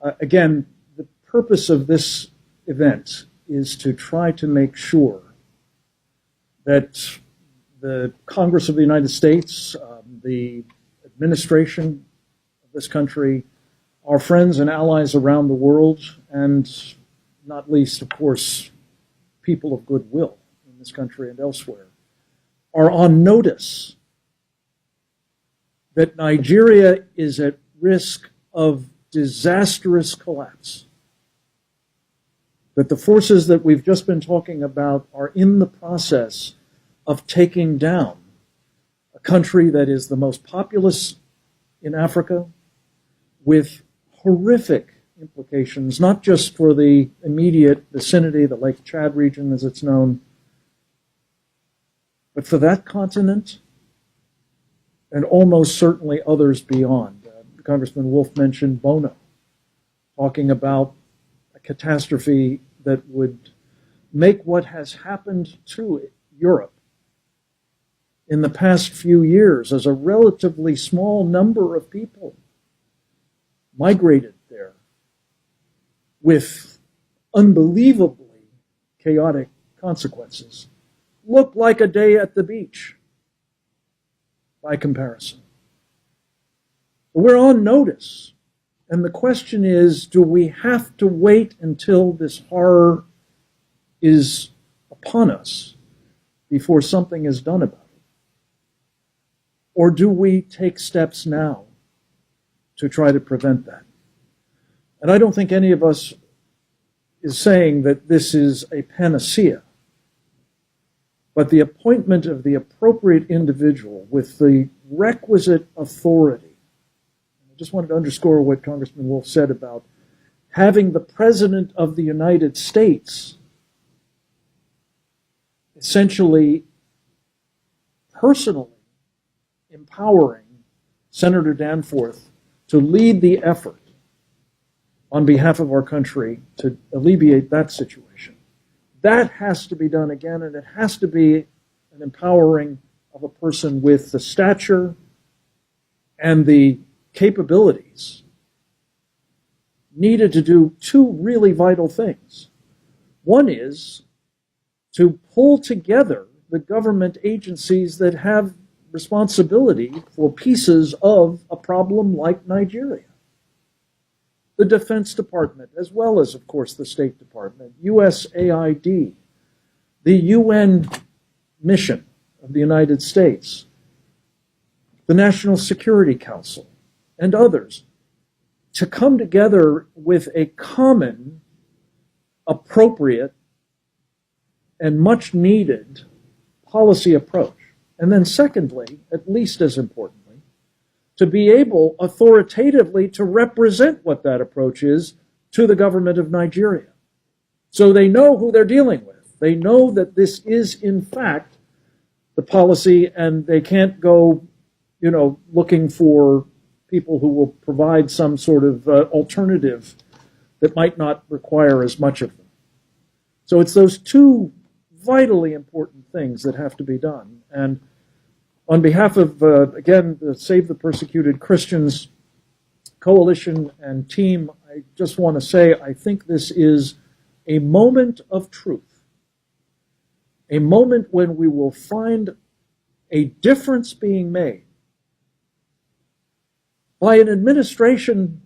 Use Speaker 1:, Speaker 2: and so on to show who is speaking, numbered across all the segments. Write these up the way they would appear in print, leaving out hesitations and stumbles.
Speaker 1: Again, the purpose of this event is to try to make sure that the Congress of the United States, the administration of this country, our friends and allies around the world, and not least, of course, people of goodwill in this country and elsewhere, are on notice that Nigeria is at risk of disastrous collapse, that the forces that we've just been talking about are in the process of taking down a country that is the most populous in Africa, with horrific implications, not just for the immediate vicinity, the Lake Chad region as it's known, but for that continent and almost certainly others beyond. Congressman Wolf mentioned Bono, talking about a catastrophe that would make what has happened to Europe in the past few years, as a relatively small number of people migrated there with unbelievably chaotic consequences, look like a day at the beach by comparison. We're on notice, and the question is, do we have to wait until this horror is upon us before something is done about it? Or do we take steps now to try to prevent that? And I don't think any of us is saying that this is a panacea, but the appointment of the appropriate individual with the requisite authority. I just wanted to underscore what Congressman Wolf said about having the President of the United States essentially personally empowering Senator Danforth to lead the effort on behalf of our country to alleviate that situation. That has to be done again, and it has to be an empowering of a person with the stature and the capabilities needed to do two really vital things. One is to pull together the government agencies that have responsibility for pieces of a problem like Nigeria. The Defense Department, as well as, of course, the State Department, USAID, the UN mission of the United States, the National Security Council, and others, to come together with a common, appropriate, and much needed policy approach. And then secondly, at least as importantly, to be able authoritatively to represent what that approach is to the government of Nigeria. So they know who they're dealing with. They know that this is, in fact, the policy, and they can't go, looking for people who will provide some sort of alternative that might not require as much of them. So it's those two vitally important things that have to be done. And on behalf of, again, the Save the Persecuted Christians Coalition and team, I just want to say I think this is a moment of truth, a moment when we will find a difference being made by an administration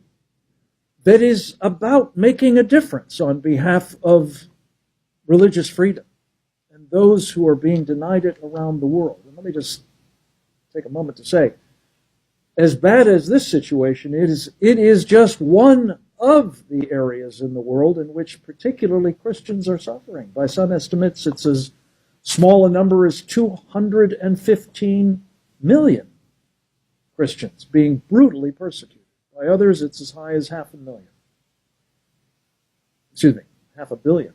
Speaker 1: that is about making a difference on behalf of religious freedom and those who are being denied it around the world. And let me just take a moment to say, as bad as this situation is, it is just one of the areas in the world in which particularly Christians are suffering. By some estimates, it's as small a number as 215 million Christians being brutally persecuted. By others, it's as high as 500,000. 500 million.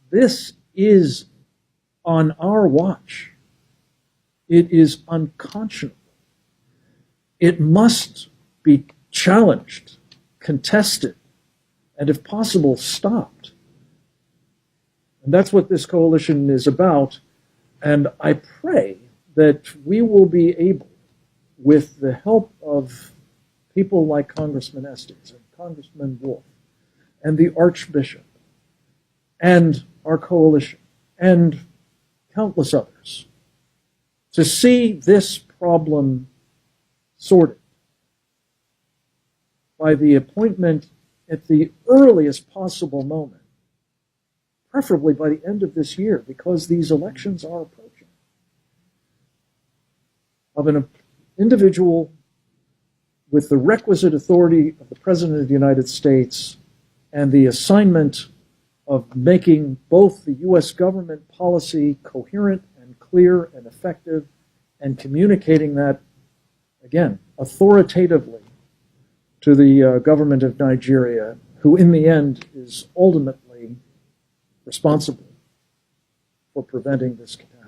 Speaker 1: This is on our watch. It is unconscionable. It must be challenged, contested, and if possible, stopped. And that's what this coalition is about. And I pray that we will be able, with the help of people like Congressman Estes and Congressman Wolf, and the Archbishop and our coalition and countless others to see this problem sorted by the appointment at the earliest possible moment, preferably by the end of this year, because these elections are approaching, of an individual with the requisite authority of the President of the United States and the assignment of making both the U.S. government policy coherent and clear and effective, and communicating that, again, authoritatively to the government of Nigeria, who in the end is ultimately responsible for preventing this catastrophe.